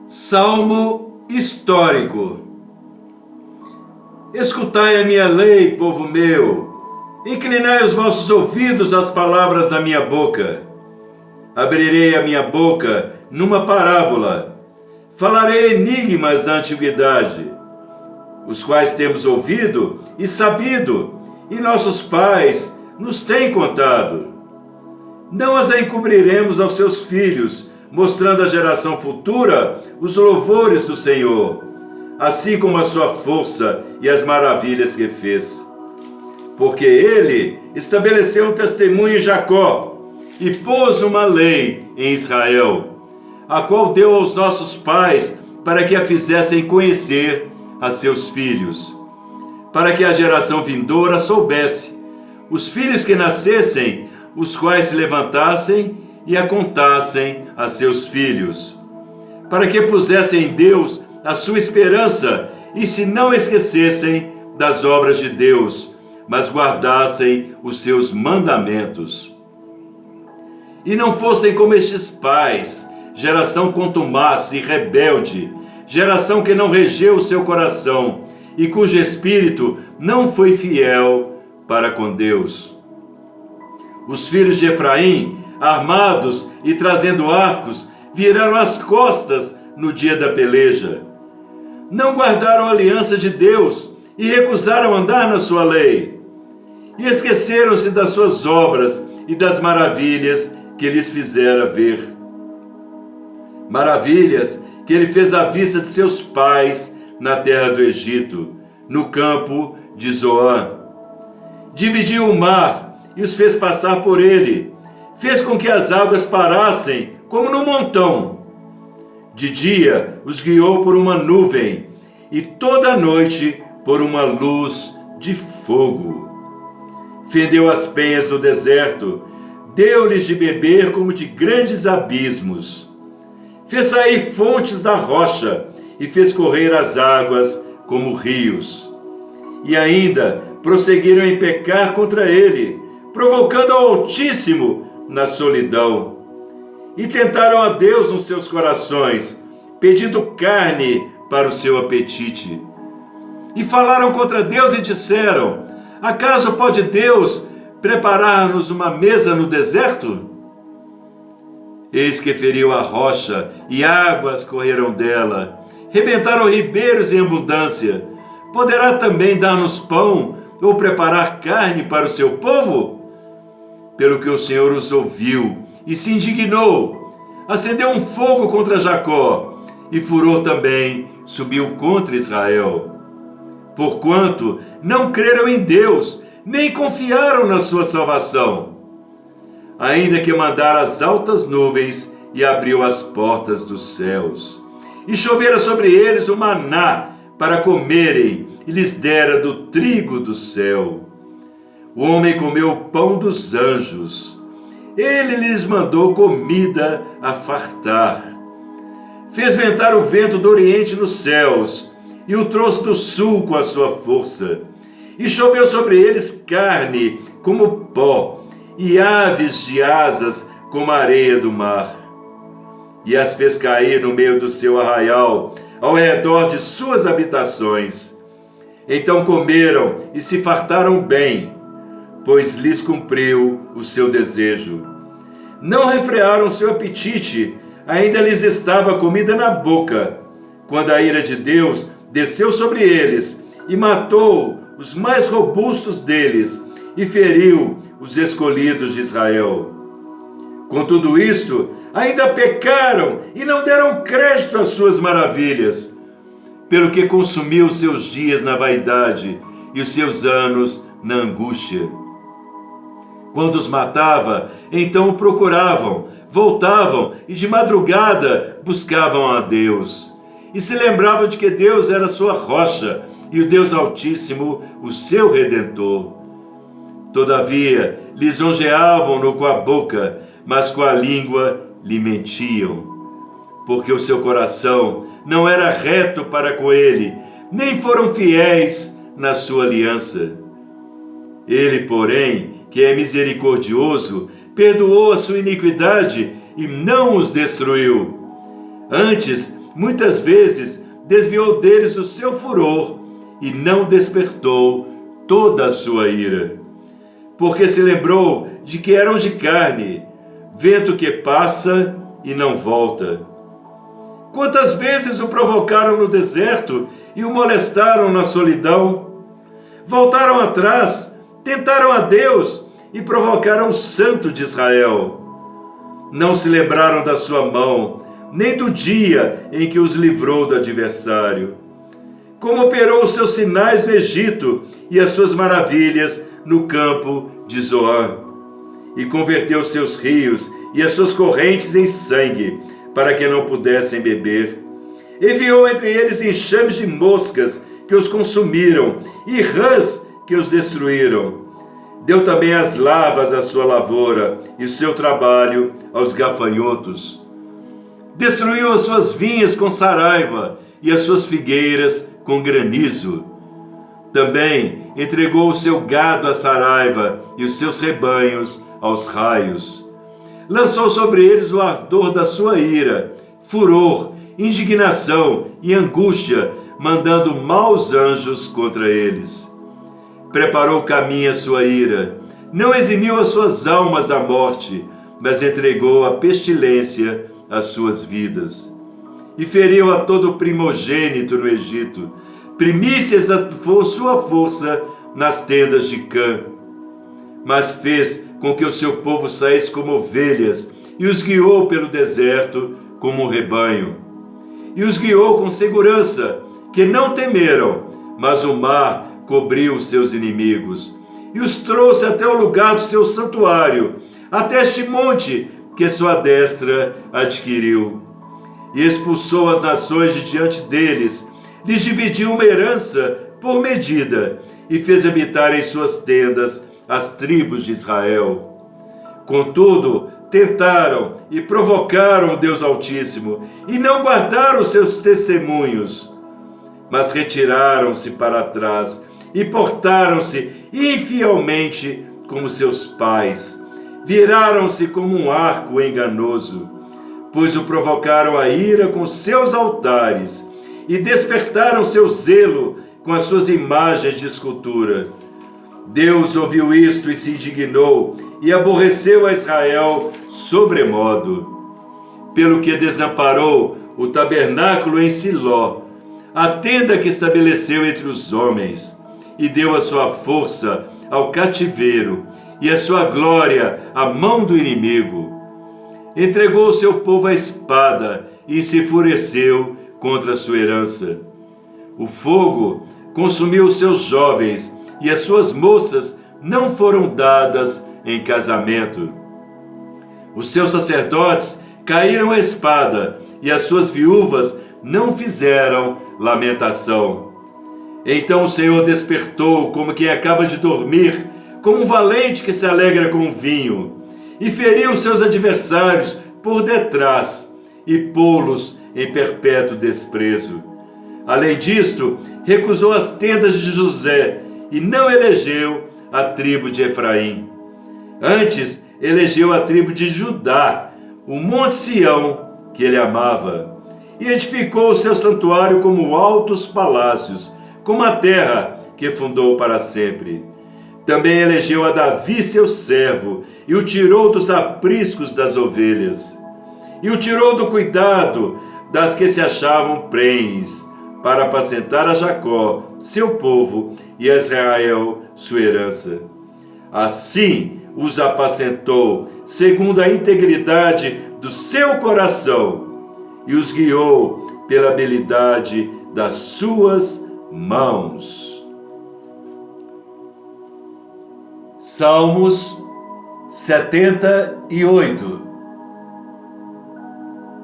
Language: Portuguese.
Salmo histórico. Escutai a minha lei, povo meu, inclinai os vossos ouvidos às palavras da minha boca. Abrirei a minha boca numa parábola, falarei enigmas da antiguidade, os quais temos ouvido e sabido, e nossos pais nos têm contado. Não as encobriremos aos seus filhos, mostrando à geração futura os louvores do Senhor, assim como a sua força e as maravilhas que fez. Porque ele estabeleceu um testemunho em Jacó e pôs uma lei em Israel, a qual deu aos nossos pais para que a fizessem conhecer a seus filhos, para que a geração vindoura soubesse, os filhos que nascessem, os quais se levantassem e a contassem a seus filhos, para que pusessem em Deus a sua esperança e se não esquecessem das obras de Deus, mas guardassem os seus mandamentos. E não fossem como estes pais, geração contumaz e rebelde, geração que não regeu o seu coração e cujo espírito não foi fiel para com Deus. Os filhos de Efraim, armados e trazendo arcos, viraram as costas no dia da peleja. Não guardaram a aliança de Deus e recusaram andar na sua lei. E esqueceram-se das suas obras e das maravilhas que lhes fizera ver. Maravilhas que ele fez à vista de seus pais na terra do Egito, no campo de Zoan. Dividiu o mar e os fez passar por ele. Fez com que as águas parassem como num montão. De dia os guiou por uma nuvem e toda a noite por uma luz de fogo. Fendeu as penhas do deserto, deu-lhes de beber como de grandes abismos. Fez sair fontes da rocha e fez correr as águas como rios. E ainda prosseguiram em pecar contra ele, provocando ao Altíssimo na solidão. E tentaram a Deus nos seus corações, pedindo carne para o seu apetite. E falaram contra Deus e disseram: acaso pode Deus preparar-nos uma mesa no deserto? Eis que feriu a rocha, e águas correram dela. Rebentaram ribeiros em abundância. Poderá também dar-nos pão, ou preparar carne para o seu povo? Pelo que o Senhor os ouviu e se indignou, acendeu um fogo contra Jacó, e furor também subiu contra Israel. Porquanto não creram em Deus, nem confiaram na sua salvação. Ainda que mandara as altas nuvens e abriu as portas dos céus, e chovera sobre eles o maná para comerem, e lhes dera do trigo do céu. O homem comeu o pão dos anjos. Ele lhes mandou comida a fartar. Fez ventar o vento do oriente nos céus, e o trouxe do sul com a sua força. E choveu sobre eles carne como pó, e aves de asas como a areia do mar. E as fez cair no meio do seu arraial, ao redor de suas habitações. Então comeram e se fartaram bem, pois lhes cumpriu o seu desejo. Não refrearam seu apetite, ainda lhes estava comida na boca, quando a ira de Deus desceu sobre eles e matou os mais robustos deles e feriu os escolhidos de Israel. Com tudo isto, ainda pecaram e não deram crédito às suas maravilhas, pelo que consumiu os seus dias na vaidade e os seus anos na angústia. Quando os matava, então o procuravam, voltavam e de madrugada buscavam a Deus. E se lembravam de que Deus era sua rocha e o Deus Altíssimo o seu Redentor. Todavia, lisonjeavam-no com a boca, mas com a língua lhe mentiam. Porque o seu coração não era reto para com ele, nem foram fiéis na sua aliança. Ele, porém, que é misericordioso, perdoou a sua iniquidade e não os destruiu. Antes, muitas vezes desviou deles o seu furor e não despertou toda a sua ira. Porque se lembrou de que eram de carne, vento que passa e não volta. Quantas vezes o provocaram no deserto e o molestaram na solidão? Voltaram atrás, tentaram a Deus e provocaram o Santo de Israel. Não se lembraram da sua mão, nem do dia em que os livrou do adversário. Como operou os seus sinais no Egito e as suas maravilhas no campo de Zoan. E converteu seus rios e as suas correntes em sangue, para que não pudessem beber. Enviou entre eles enxames de moscas que os consumiram e rãs que os destruíram. Deu também as lavas à sua lavoura e o seu trabalho aos gafanhotos. Destruiu as suas vinhas com saraiva e as suas figueiras com granizo. Também entregou o seu gado à saraiva e os seus rebanhos aos raios. Lançou sobre eles o ardor da sua ira, furor, indignação e angústia, mandando maus anjos contra eles. Preparou caminho à sua ira, não eximiu as suas almas da morte, mas entregou à pestilência as suas vidas. E feriu a todo primogênito no Egito, primícias da sua força nas tendas de Cã. Mas fez com que o seu povo saísse como ovelhas e os guiou pelo deserto como um rebanho. E os guiou com segurança, que não temeram, mas o mar cobriu os seus inimigos. E os trouxe até o lugar do seu santuário, até este monte que sua destra adquiriu. E expulsou as nações de diante deles, lhes dividiu uma herança por medida, e fez habitar em suas tendas as tribos de Israel. Contudo, tentaram e provocaram o Deus Altíssimo, e não guardaram seus testemunhos, mas retiraram-se para trás, e portaram-se infielmente como seus pais. Viraram-se como um arco enganoso, pois o provocaram a ira com seus altares, e despertaram seu zelo com as suas imagens de escultura. Deus ouviu isto e se indignou, e aborreceu a Israel sobremodo, pelo que desamparou o tabernáculo em Siló, a tenda que estabeleceu entre os homens, e deu a sua força ao cativeiro, e a sua glória à mão do inimigo. Entregou o seu povo à espada, e se enfureceu contra a sua herança. O fogo consumiu os seus jovens, e as suas moças não foram dadas em casamento. Os seus sacerdotes caíram à espada, e as suas viúvas não fizeram lamentação. Então o Senhor despertou como quem acaba de dormir, como um valente que se alegra com vinho, e feriu seus adversários por detrás, e pô-los em perpétuo desprezo. Além disto, recusou as tendas de José, e não elegeu a tribo de Efraim. Antes, elegeu a tribo de Judá, o monte Sião, que ele amava, e edificou o seu santuário como altos palácios, como a terra que fundou para sempre. Também elegeu a Davi, seu servo, e o tirou dos apriscos das ovelhas, e o tirou do cuidado das que se achavam prenhes, para apacentar a Jacó, seu povo, e a Israel, sua herança. Assim os apacentou, segundo a integridade do seu coração, e os guiou pela habilidade das suas mãos. Salmos 78.